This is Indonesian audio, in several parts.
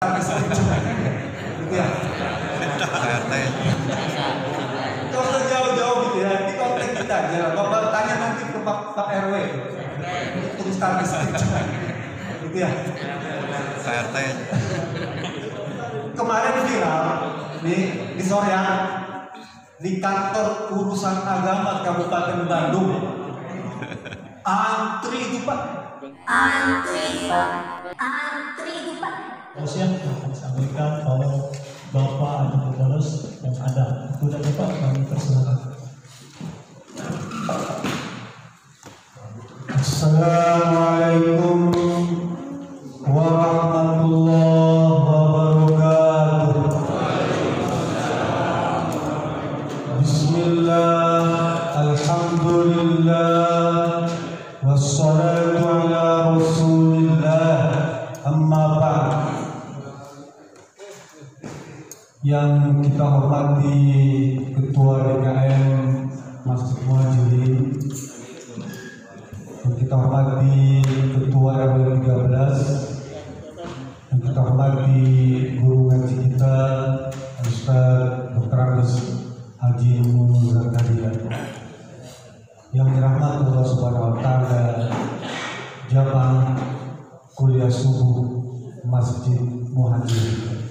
Gitu ya. Kalau usah jauh-jauh gitu ya, ini konteks kita aja. Bapak tanya nanti ke Pak RW, tulis status gitu ya. KRT. Kemarin viral nih di Soreang di kantor urusan agama Kabupaten Bandung. Antri itu Pak. Siang akan sampaikan bahwa Bapak ada bolos yang ada. Itu dari Pak, kami persilakan. Assalamualaikum warahmatullahi wabarakatuh. Bismillah, alhamdulillah, wassalatu ala rasulillah, amma ba'd. Yang kita hormati Ketua DKM Masjid Muhajirin, yang kita hormati Ketua RW 13, yang kita hormati guru ngaji kita Ustaz Dr. Agus Haji Muhammad Zakaria, yang dirahmati Allah Subhanahu wa taala, jamaah kuliah subuh Masjid Muhajirin.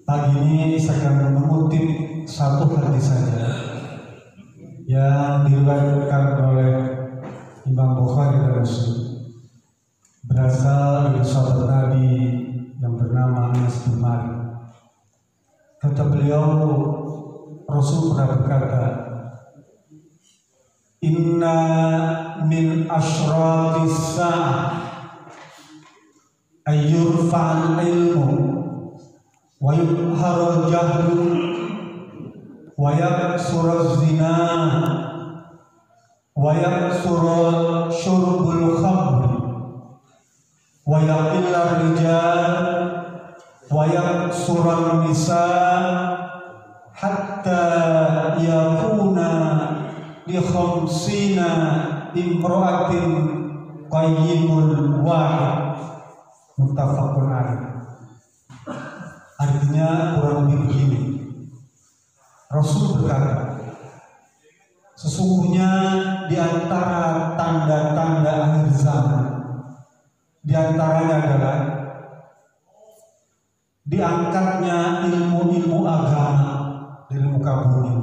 Pagi ini saya akan mengutip satu hadis saja yang diriwayatkan oleh Imam Bukhari dan Muslim, berasal dari sahabat Nabi yang bernama Anas bin Malik. Kata beliau, Rasul pernah berkata, "Inna min asyratis sa'ah ayyurfa'al ilmu wa yudharul jahlu wa yaksuruz zina wa yaksurul syurbul khamri wa yaqillar rijal wa yaksurul nisa hatta yakuna li khamsina imra'atin qayyimul wahid." Muttafaqun alaih. Artinya kurang lebih begini, Rasul berkata, sesungguhnya di antara tanda-tanda akhir zaman, di antaranya adalah diangkatnya ilmu-ilmu agama dari muka bumi.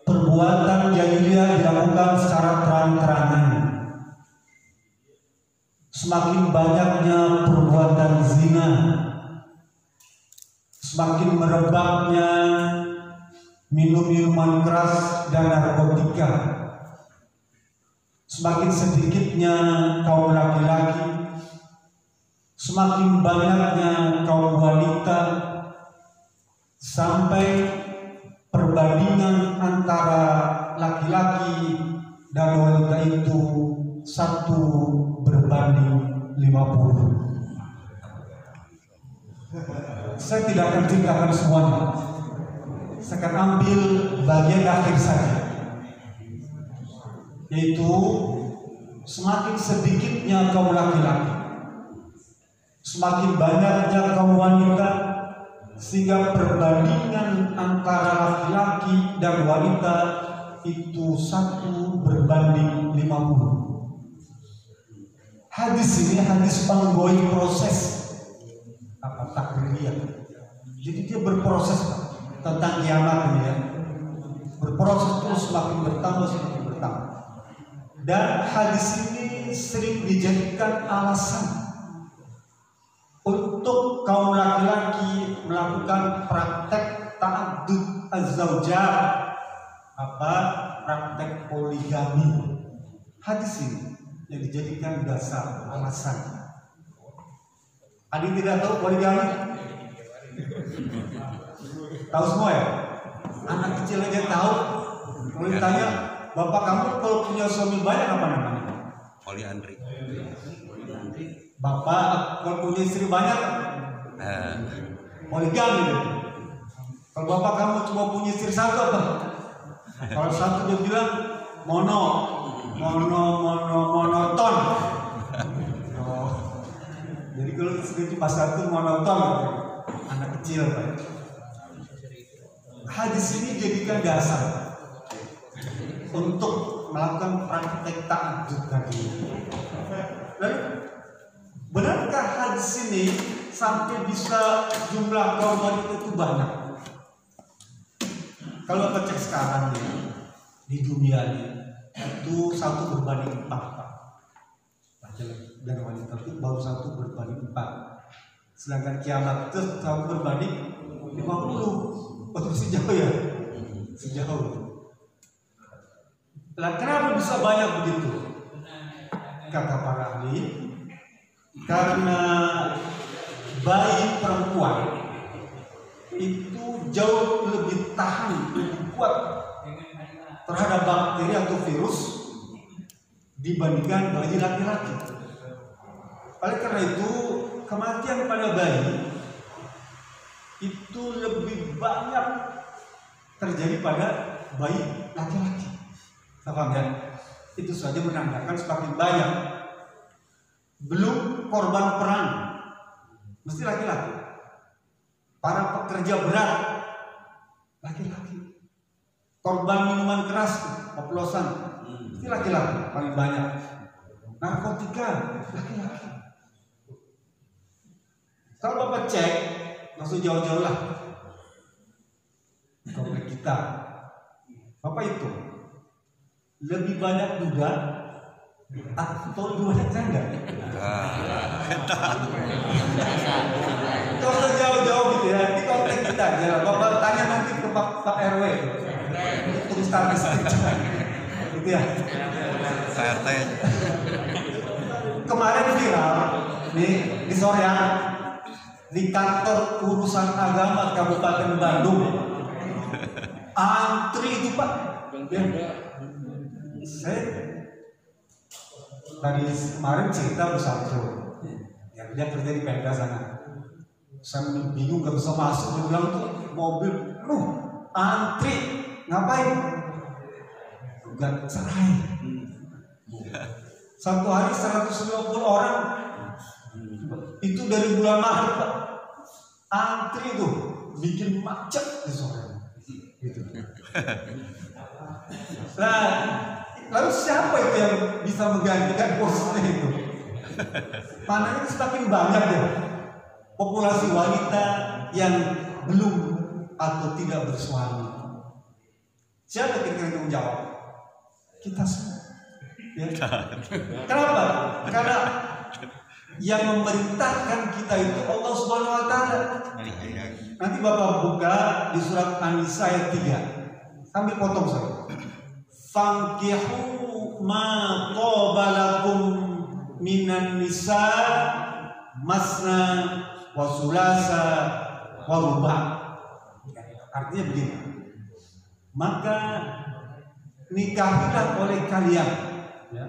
Perbuatan jahiliyah dilakukan secara terang-terangan. Semakin banyaknya perbuatan zina, semakin merebaknya minum-minuman keras dan narkotika, semakin sedikitnya kaum laki-laki, semakin banyaknya kaum wanita, sampai perbandingan antara laki-laki dan wanita itu 1:50. Saya tidak akan ceritakan semuanya. Saya akan ambil bagian akhir saja, yaitu semakin sedikitnya kaum laki-laki, semakin banyaknya kaum wanita, sehingga perbandingan antara laki-laki dan wanita itu 1:50. Hadis ini hadis penggoing proses takririyah. Jadi dia berproses tentang kiamat ini ya. Berproses terus, semakin bertambah. Dan hadis ini sering dijadikan alasan untuk kaum laki-laki melakukan praktek ta'addud az-zaujat, praktek poligami. Hadis ini yang dijadikan dasar alasan. Adi tidak tahu poligami? Tahu semua ya? Anak kecil aja tahu. Kalau ditanya, bapak kamu kalau punya suami banyak apa namanya? Poliandri. Bapak kalau punya istri banyak? Poligami gitu. Kalau bapak kamu cuma punya istri satu apa? Kalau satu dia bilang monoton. sini di pasar tuh monoton gitu. Anak kecil Pak. Hadis ini jadikan dasar untuk melakukan praktek ta'addud tadi. Lalu benarkah hadis ini sampai bisa jumlah korban itu banyak? Kalau kita cek sekarang nih, di dunia ini itu 1 berbanding 4 Pak. Laki-laki dan wanita itu baru 1 berbanding 4. Sedangkan kiamat itu 1 berbanding 50. Oh, sejauh ya? Sejauh. Lah kenapa bisa banyak begitu? Kata para ahli, karena bayi perempuan itu jauh lebih tahan, lebih kuat terhadap bakteri atau virus dibandingkan bayi laki-laki. Oleh karena itu, kematian pada bayi itu lebih banyak terjadi pada bayi laki-laki. Paham ya? Itu saja menandakan semakin banyak. Belum korban perang, mesti laki-laki. Para pekerja berat, laki-laki. Korban minuman keras, oplosan, mesti laki-laki paling banyak. Narkotika, laki-laki. Kalau Bapak cek, langsung jauh-jauh lah komplek kita. Bapak itu lebih banyak duda atau lebih banyak janda? Kalau jauh-jauh gitu ya, di komplek kita aja. Bapak tanya nanti ke Pak RW, tulis statistik gitu ya. KRT. Kemarin viral nih di Soreang, di kantor urusan agama Kabupaten Bandung, antri itu Pak. Saya tadi kemarin cerita bersatu, ya dia kerja di Pemda sana. Saya bingung gak bisa masuk, dia bilang tuh mobil, antri ngapain? Gak cerai. Satu hari 150 orang. Itu dari bulan Maret Pak. Antri tuh bikin macet di sore. Gitu. Nah, lalu siapa itu yang bisa menggantikan posisinya itu? Mana ini semakin banyak ya populasi wanita yang belum atau tidak bersuami. Siapa kira-kira yang menjawab? Kita semua. Ya. Kenapa? Karena yang memerintahkan kita itu Allah Subhanahu wa taala. Nanti Bapak buka di surat An-Nisa ayat 3. Sambil potong saya. Fankihu ma qabalakum minan nisa masna wa sulasa wa ruba'. Artinya begini. Maka nikahilah oleh kalian ya,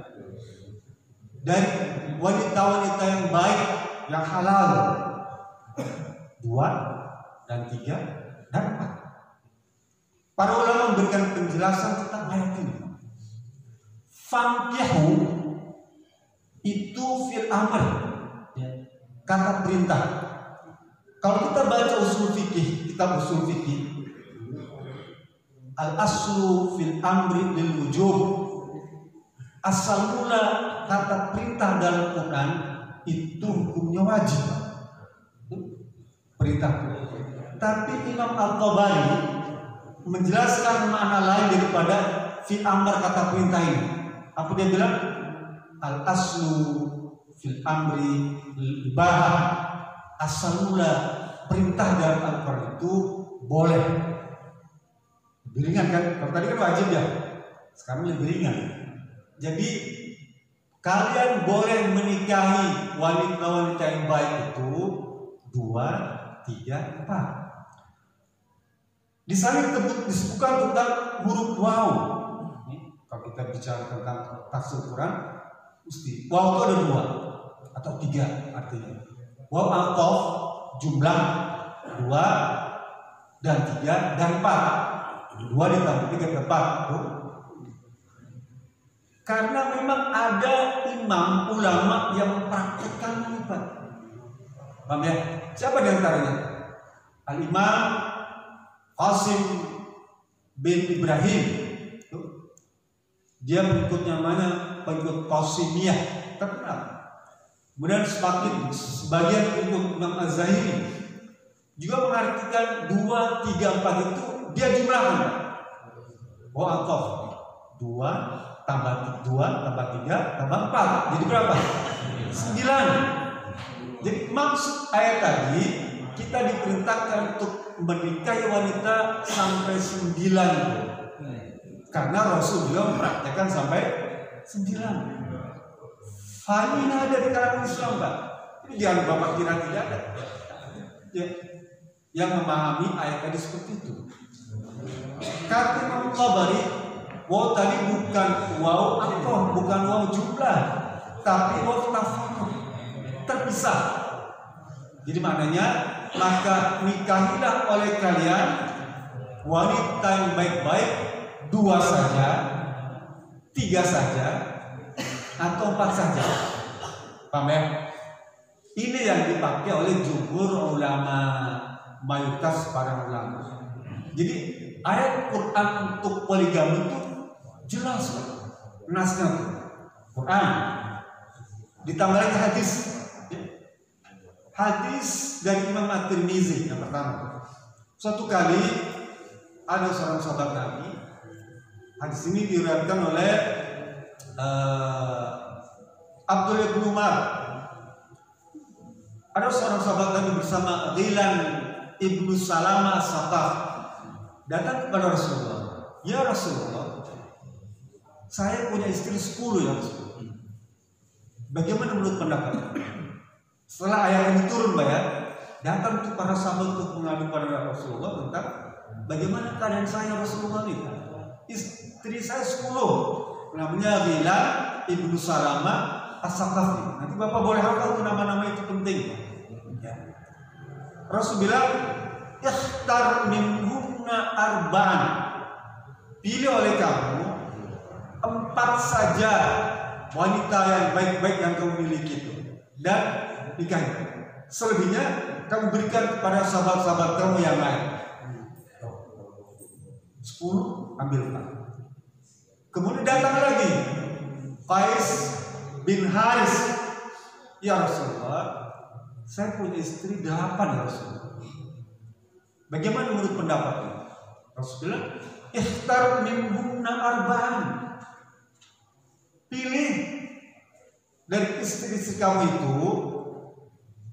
dari wanita-wanita yang baik, yang halal, 2 dan 3 dan 4. Para ulama memberikan penjelasan tentang ayat ini. Fankihu itu fil amr, ya, kata perintah. Kalau kita baca usul fikih, kitab usul fikih, al aslu fil amri lil wujub. Asal mula kata perintah dalam Quran itu hukumnya wajib. Perintah. Tapi Imam Al-Tabari menjelaskan makna lain daripada fi amr kata perintah ini. Apa dia bilang? Al aslu fil amri lil ibahah. Asal mula perintah dalam Al-Quran itu boleh. Lebih ringan kan? Kalau tadi kan wajib ya. Sekarang lebih ringan. Jadi kalian boleh menikahi wanita-wanita yang baik itu 2, 3, 4. Di sana disebutkan tentang huruf waw. Kalau kita bicara tentang tafsir Quran, mesti waw itu ada 2 atau 3 artinya. Waw al-qaf jumlah 2 dan 3 dan 4. 2 ditambah 3 ke 4. Karena memang ada imam ulama yang mempraktikkan ini Pak. Paham ya? Siapa di antaranya? Al-Imam Qasim bin Ibrahim. Dia pengikutnya mana? Pengikut Qasimiyah, terkenal. Kemudian sebagian pengikut Imam Az-Zahiri juga mengartikan 2, 3, 4 itu dia jumlahkan. Atof 2 tambah 3 tambah 4 jadi berapa? 9. Jadi maksud ayat tadi, kita diperintahkan untuk menikahi wanita sampai 9. Karena Rasul juga mempraktekkan sampai 9. Ini ada di kalangan Islam, Pak. Ini jangan Bapak kira tidak ada. Ya, yang memahami ayat tadi seperti itu. Kata Imam Tabari, wow tadi bukan wow atof, bukan wow jumlah, tapi wow tafarruq, terpisah. Jadi maknanya, maka nikahilah oleh kalian wanita yang baik-baik 2 saja, 3 saja, atau 4 saja. Paham ya? Ini yang dipakai oleh jumhur ulama, mayoritas para ulama. Jadi ayat Quran untuk poligami itu jelas, nasnya Quran. Ditambah lagi hadis. Hadis dari Imam At-Tirmizi yang pertama. Suatu kali ada seorang sahabat Nabi. Hadis ini diriwayatkan oleh Abdullah bin Umar. Ada seorang sahabat Nabi bersama Ghilan ibnu Salamah As-Saqaf datang kepada Rasulullah. Ya Rasulullah, saya punya istri 10 ya Rasulullah. Bagaimana menurut pendapat? Setelah ayat ini turun, ya, datang untuk para sahabat untuk mengadu pada Rasulullah tentang bagaimana keadaan saya Rasulullah ini. Istri saya 10, namanya Ghilan ibnu Salamah As-Saqafi. Nanti Bapak boleh hafal nama-nama itu penting. Ya. Rasul bilang, ikhtar minhunna arba'an. Pilih oleh kamu 4 saja wanita yang baik-baik yang kamu miliki itu, dan nikahi. Selebihnya kamu berikan kepada sahabat-sahabat kamu yang lain. 10 ambil 4. Kemudian datang lagi Qais bin Haris. Ya Rasulullah, saya punya istri 8 ya Rasulullah. Bagaimana menurut pendapatnya? Rasulullah, ikhtar minhunna arba'an. Pilih dari istri-istri kamu itu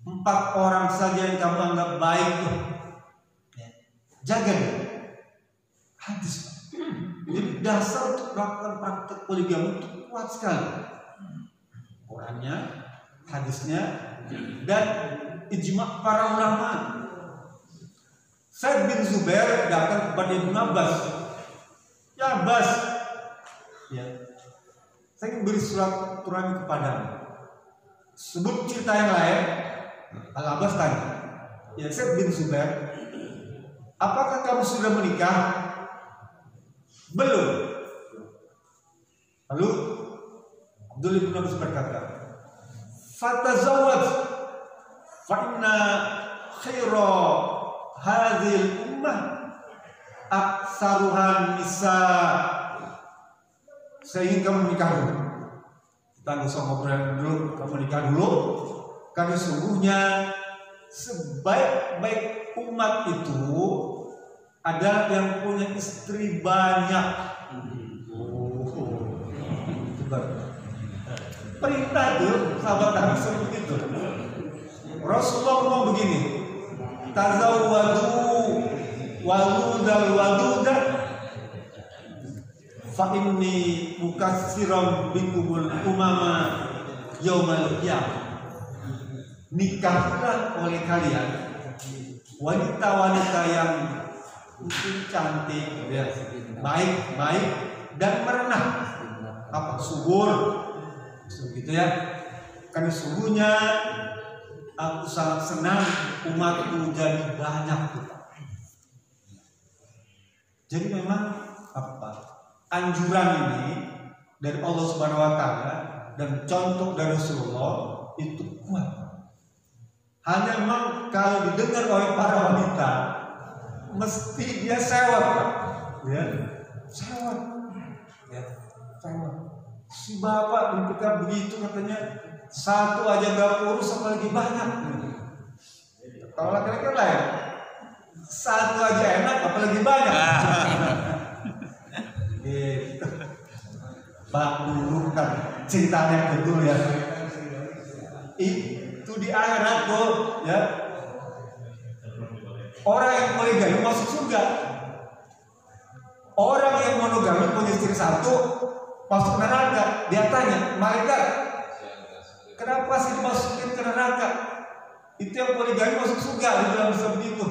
4 orang saja yang kamu anggap baik. Jaga hadis. Jadi dasar untuk melakukan praktek poligami itu kuat sekali. Qurannya, hadisnya, dan ijma' para ulama. Sa'id bin Zubair datang kepada Ibnu Abbas. Ya Abbas, ya, saya ingin beri surat Quran kepadamu. Sebut cerita yang lain. Al Abbas tanya, ya Sa'id bin Zubair, apakah kamu sudah menikah? Belum. Lalu Abdullah bin Abbas berkata, fatazawwaj fa inna khaira hadhil ummah aktsaruhan nisa. Saya ingin kamu menikah dulu. Kita nggak usah ngobrol dulu, kamu nikah dulu. Karena sesungguhnya sebaik-baik umat itu ada yang punya istri banyak. Perintah itu sahabat Nabi seperti itu. Rasulullah ngomong begini, tazawwadu waludal waduda fa inni mukatsiran bikumul umama yaumal qiyamah. Nikahlah oleh kalian wanita-wanita yang cantik, baik-baik dan merenah, subur, gitu ya. Karena sungguhnya aku sangat senang umatku jadi banyak. Jadi memang anjuran ini dari Allah Subhanahu wa taala dan contoh dari Rasulullah itu kuat. Hanya memang kalau didengar oleh para wanita, mesti dia sewot, Pak. Ya, sewot. Ya, sewot. Si bapak ketika begitu katanya, satu aja gak urus apalagi banyak. Kalau laki-laki lain, satu aja enak apalagi banyak. Gitu. Pak dulu kan ceritanya betul ya. Itu di akhirat tuh ya. Orang yang poligami masuk surga. Orang yang monogami punya istri satu masuk neraka. Dia tanya, malaikat, kenapa sih dimasukin ke neraka? Itu yang poligami masuk surga. Dia bilang seperti itu.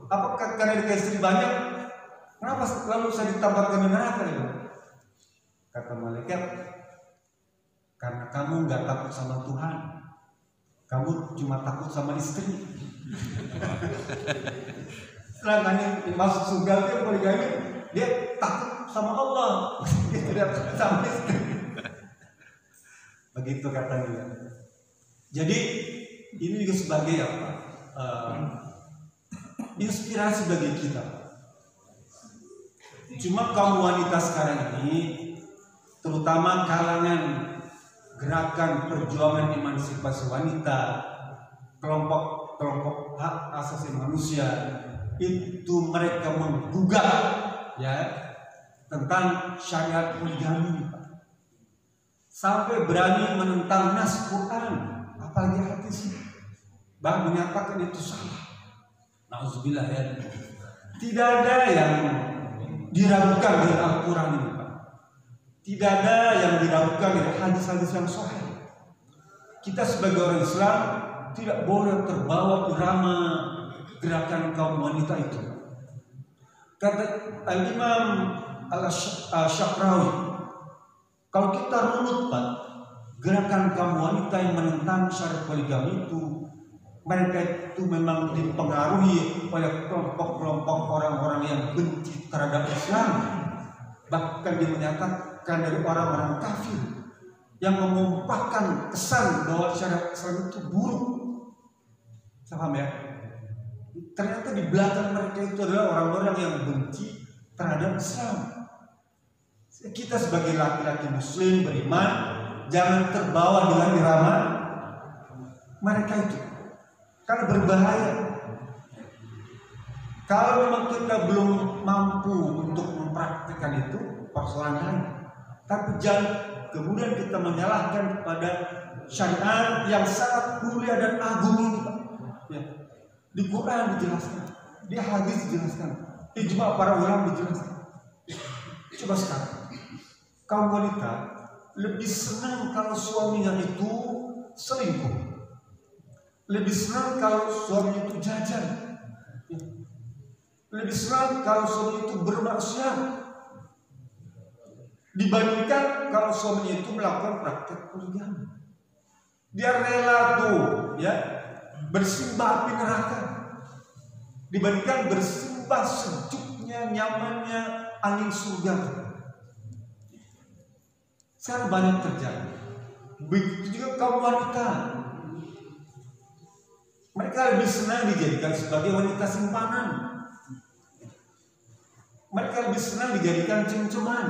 Apakah karena dia istri banyak? Kenapa lalu saya ditambahkan di neraka? Kata malaikat, karena kamu nggak takut sama Tuhan, kamu cuma takut sama istri. Setelah masuk surga dia poligami, dia takut sama Allah, dia tidak takut sama istri. Begitu katanya. Jadi ini juga sebagai apa? Inspirasi bagi kita. Cuma kaum wanita sekarang ini, terutama kalangan gerakan perjuangan emansipasi wanita, kelompok hak asasi manusia, itu mereka menggugat ya tentang syariat poligami, sampai berani menentang nas Quran, apalagi hadis, bahkan menyatakan itu salah. Nauzubillah ya. Tidak ada yang diragukan dari Al-Quran ini, Pak. Tidak ada yang diragukan dari hadis-hadis yang sahih. Kita sebagai orang Islam tidak boleh terbawa irama gerakan kaum wanita itu. Kata Al-Imam Al-Syakrawi, kalau kita runut, Pak, gerakan kaum wanita yang menentang syariat poligami itu, mereka itu memang dipengaruhi oleh kelompok-kelompok orang-orang yang benci terhadap Islam. Bahkan dia menyatakan dari orang-orang kafir yang mengumpulkan kesan bahwa syariat Islam itu buruk. Paham ya? Ternyata di belakang mereka itu adalah orang-orang yang benci terhadap Islam. Kita sebagai laki-laki muslim beriman jangan terbawa dengan irama mereka itu, karena berbahaya. Kalau memang kita belum mampu untuk mempraktikkan itu, persoalan lain. Tapi jangan kemudian kita menyalahkan kepada syariat yang sangat mulia dan agung ini, Pak. Ya. Di Quran dijelaskan, di hadis dijelaskan, ijma para ulama dijelaskan. Coba sekarang, kaum wanita lebih senang kalau suaminya itu selingkuh, lebih senang kalau suami itu jajan, lebih senang kalau suami itu bermaksiat dibandingkan kalau suaminya itu melakukan praktek poligami. Dia rela tuh ya bersimbah api neraka dibandingkan bersimbah sejuknya, nyamannya angin surga. Sekarang banyak terjadi. Begitu juga kaum wanita. Mereka lebih senang dijadikan sebagai wanita simpanan. Mereka lebih senang dijadikan cem-ceman.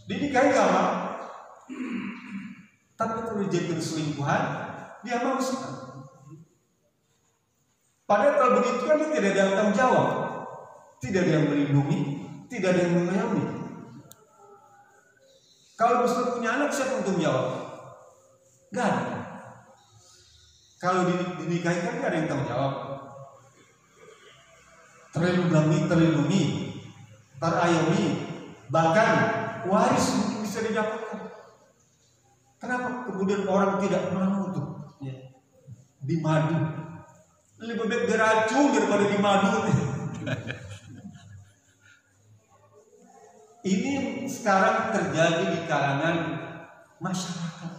Dinikahi lama, tapi kalau dijadikan selingkuhan, dia mau senang. Padahal kalau begitu kan dia tidak ada yang tanggung jawab, tidak ada yang melindungi, tidak ada yang mengayomi. Kalau misalnya punya anak, siapa yang tanggung jawab? Gak ada. Kalau dinikahi kan gak ada yang tanggung jawab. Terlindungi, terayomi, bahkan waris mungkin bisa didapatkan. Kenapa kemudian orang tidak mau tuh ya, dimadu? Lebih baik diracun daripada dimadu. Ini sekarang terjadi di kalangan masyarakat.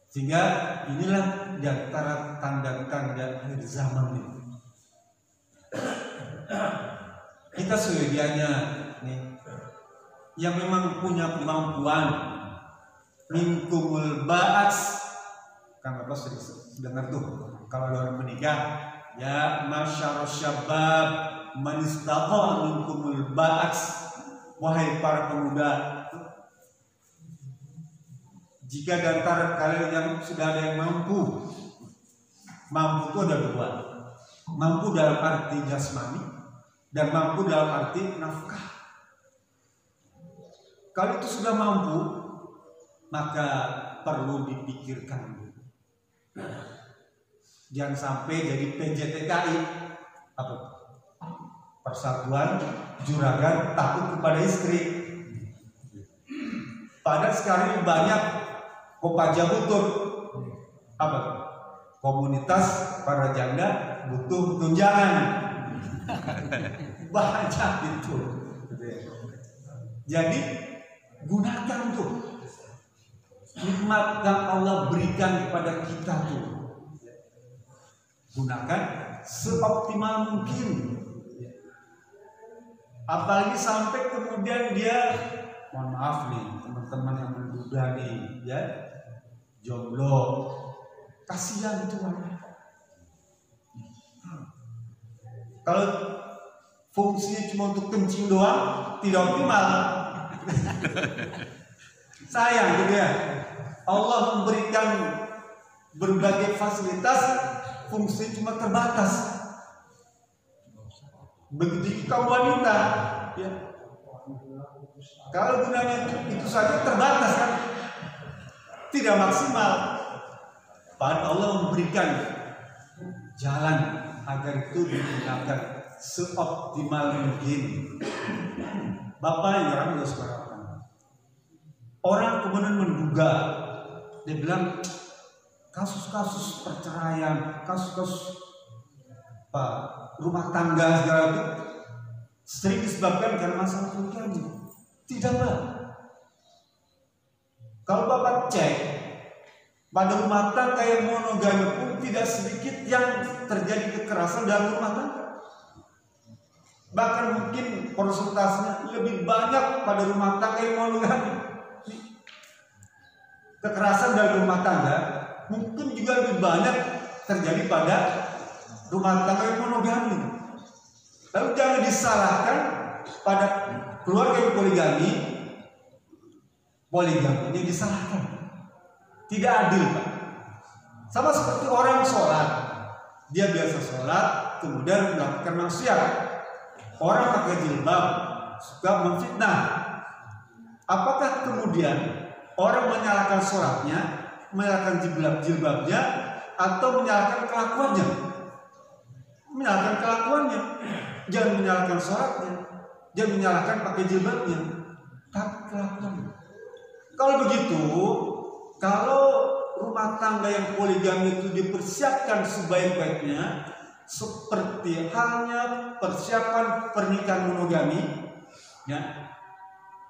Sehingga inilah di antara tanda-tanda akhir zaman ini. Kita sedianya nih, yang memang punya kemampuan minkumul ba'as. Kan Bapak sering dengar tuh kalau ada orang menikah, ya masyarakat syabab man istata'a minkumul ba'as. Wahai para pemuda, jika di antara kalian yang sudah ada yang mampu itu ada dua. Mampu dalam arti jasmani dan mampu dalam arti nafkah. Kalau itu sudah mampu, maka perlu dipikirkan. Jangan sampai jadi PJTKI, apa? Persatuan Juragan Takut Kepada Istri. Padahal sekarang ini banyak Kopaja Butut, apa? Komunitas para janda butuh tunjangan. Banyak itu. Jadi gunakan tuh nikmat yang Allah berikan kepada kita tuh. Gunakan seoptimal mungkin. Apalagi sampai kemudian dia, mohon maaf nih teman-teman yang menduda nih, ya jomblo, kasihan itu wanita. Kalau fungsinya cuma untuk kencing doang, tidak optimal. Sayang gitu ya. Allah memberikan berbagai fasilitas, fungsi cuma terbatas. Begitu kaum wanita, ya. Kalau gunanya itu saja terbatas kan, tidak maksimal. Padahal Allah memberikan jalan agar itu digunakan seoptimal mungkin. Bapak yang orang juga sekarang, orang kemudian menduga, dia bilang kasus-kasus perceraian, kasus-kasus rumah tangga segala itu sering disebabkan karena masalah poligami. Tidak, Pak. Kalau Bapak cek pada rumah tangga yang monogami pun tidak sedikit yang terjadi kekerasan dalam rumah tangga. Bahkan mungkin persentasenya lebih banyak pada rumah tangga yang monogami. Kekerasan dalam rumah tangga mungkin juga lebih banyak terjadi pada rumah tangga yang monogami. Lalu jangan disalahkan pada keluarga yang poligami. Poligami ini disalahkan. Tidak adil, Pak. Sama seperti orang sholat, dia biasa sholat, kemudian melakukan maksiat. Orang pakai jilbab suka memfitnah. Apakah kemudian orang menyalahkan sholatnya, menyalahkan jilbabnya, atau menyalahkan kelakuannya? Menyalahkan kelakuannya, jangan menyalahkan sholatnya, jangan menyalahkan pakai jilbabnya, tapi kelakuannya. Kalau begitu, kalau rumah tangga yang poligami itu dipersiapkan sebaik-baiknya, seperti halnya persiapan pernikahan monogami, ya,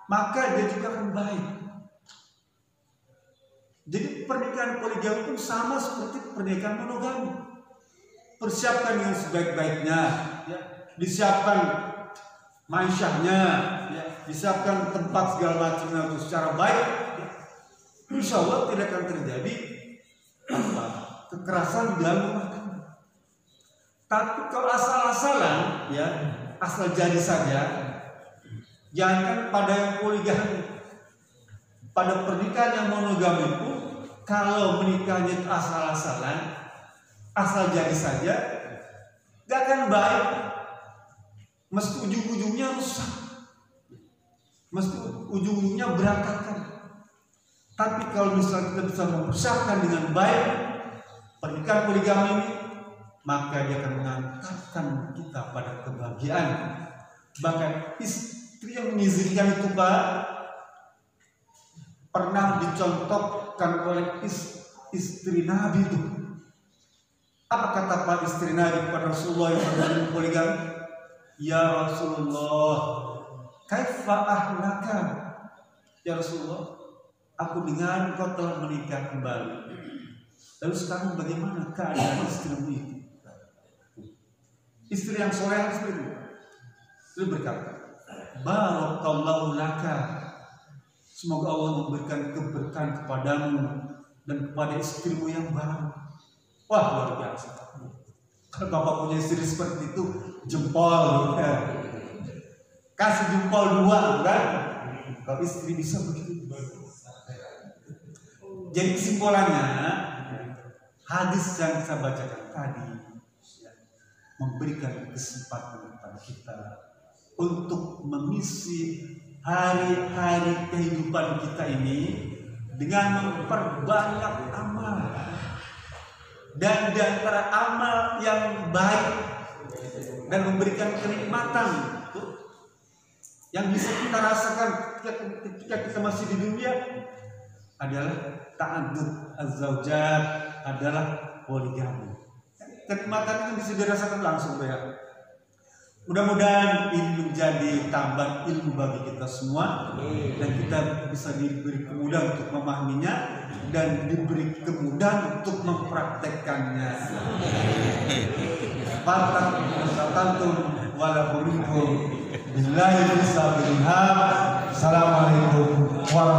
maka dia juga akan baik. Jadi pernikahan poligami itu sama seperti pernikahan monogami. Persiapkan dengan sebaik-baiknya, ya, disiapkan maisyahnya, ya, disiapkan tempat segala macamnya itu secara baik, ya. Insya Allah tidak akan terjadi kekerasan di dalam rumah tangga. Tapi kalau asal-asalan, ya, asal jadi saja, jangan pada yang poligami, pada pernikahan yang monogami pun, kalau menikahnya itu asal-asalan, asal jadi saja, gak akan baik. Mesti ujung-ujungnya rusak, mesti ujung-ujungnya berantakan. Tapi kalau misalnya kita bisa mempersiapkan dengan baik pernikahan poligami ini, maka dia akan mengangkatkan kita pada kebahagiaan. Bahkan istri yang mengizinkan itu, Pak, pernah dicontohkan oleh istri Nabi itu. Apa kata Pak istri Nabi kepada Rasulullah yang mengalami poligami? Ya Rasulullah, kaifa ahlaka? Ya Rasulullah, aku dengar engkau telah menikah kembali. Lalu sekarang bagaimana keadaan istrimu itu? Istri yang soleh seperti itu. Lalu berkata, barakallahu laka. Semoga Allah memberikan keberkahan kepadamu dan kepada istrimu yang baru. Wah, luar biasa. Kalau bapak punya istri seperti itu, jempol ya. Kasih jempol 2 kan? Kalau istri bisa begitu. Jadi kesimpulannya, hadis yang saya bacakan tadi memberikan kesempatan kepada kita untuk mengisi hari-hari kehidupan kita ini dengan memperbanyak amal. Dan di antara amal yang baik dan memberikan kenikmatan yang bisa kita rasakan ketika kita masih di dunia adalah ta'addud az-zaujat, adalah poligami. Kenikmatan itu bisa dirasakan langsung ya. Mudah-mudahan ini menjadi tambahan ilmu bagi kita semua dan kita bisa diberi kemudahan untuk memahaminya dan diberi kemudahan untuk mempraktekkannya. Fattaqullaha wala qulubukum billahi Assalamualaikum warahmatullahi